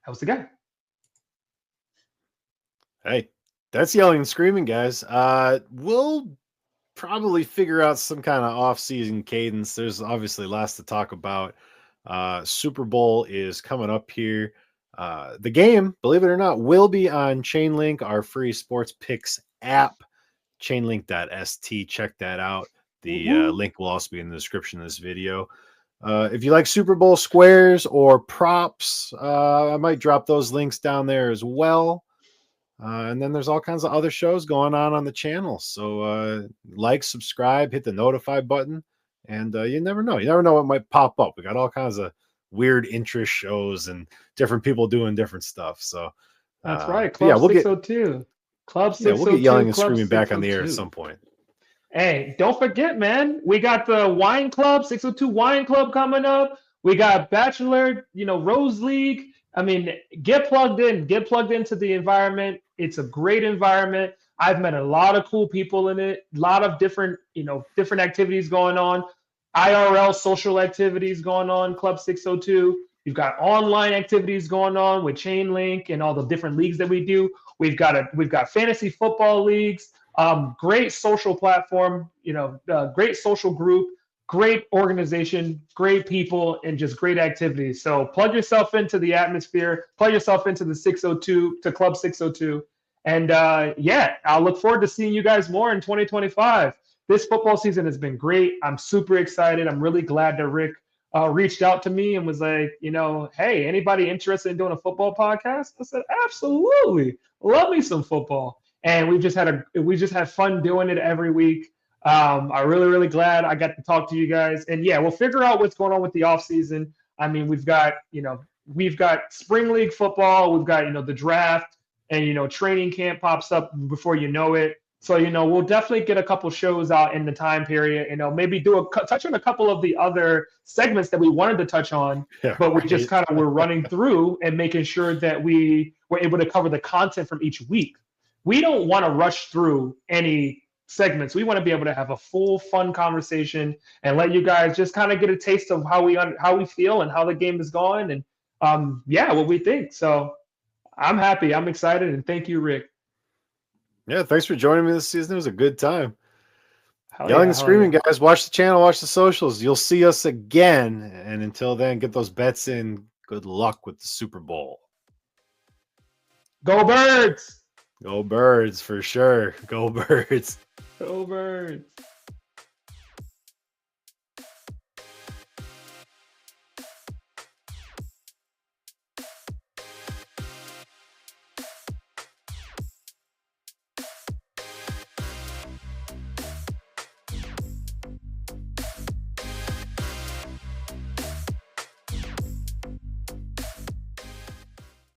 That was the guy. Hey, that's yelling and screaming, guys. We'll probably figure out some kind of off-season cadence. There's obviously lots to talk about. Super Bowl is coming up here. The game, believe it or not, will be on Chainlink, our free sports picks app, chainlink.st. Check that out. The link will also be in the description of this video. If you like Super Bowl squares or props, I might drop those links down there as well. And then there's all kinds of other shows going on the channel. So like, subscribe, hit the notify button, and you never know. You never know what might pop up. We got all kinds of weird interest shows and different people doing different stuff. So that's right. Club 602. Club 602. We'll get yelling and screaming back on the air at some point. Hey, don't forget, man. We got the Wine Club, 602 Wine Club coming up. We got Bachelor, Rose League. I mean, get plugged in. Get plugged into the environment. It's a great environment. I've met a lot of cool people in it. A lot of different activities going on. IRL social activities going on, Club 602. You've got online activities going on with Chainlink and all the different leagues that we do. We've got fantasy football leagues. Great social platform, great social group, great organization, great people, and just great activities. So plug yourself into the atmosphere, plug yourself into to Club 602. And I'll look forward to seeing you guys more in 2025. This football season has been great. I'm super excited. I'm really glad that Rick reached out to me and was like, hey, anybody interested in doing a football podcast? I said, absolutely. Love me some football. And we just had fun doing it every week. I'm really, really glad I got to talk to you guys. And we'll figure out what's going on with the off season. I mean, we've got spring league football. We've got, the draft, and, training camp pops up before you know it. So, we'll definitely get a couple shows out in the time period. Maybe touch on a couple of the other segments that we wanted to touch on, Yeah, but we just right. kind of were running through and making sure that we were able to cover the content from each week. We don't want to rush through any segments. We want to be able to have a full, fun conversation and let you guys just kind of get a taste of how we feel and how the game is going, and yeah, what we think. So I'm happy. I'm excited, and thank you, Rick. Yeah, thanks for joining me this season. It was a good time. Hell Yelling yeah, and hell screaming, yeah. guys. Watch the channel, watch the socials. You'll see us again. And until then, get those bets in. Good luck with the Super Bowl. Go Birds! Go Birds for sure. Go Birds. Go Birds!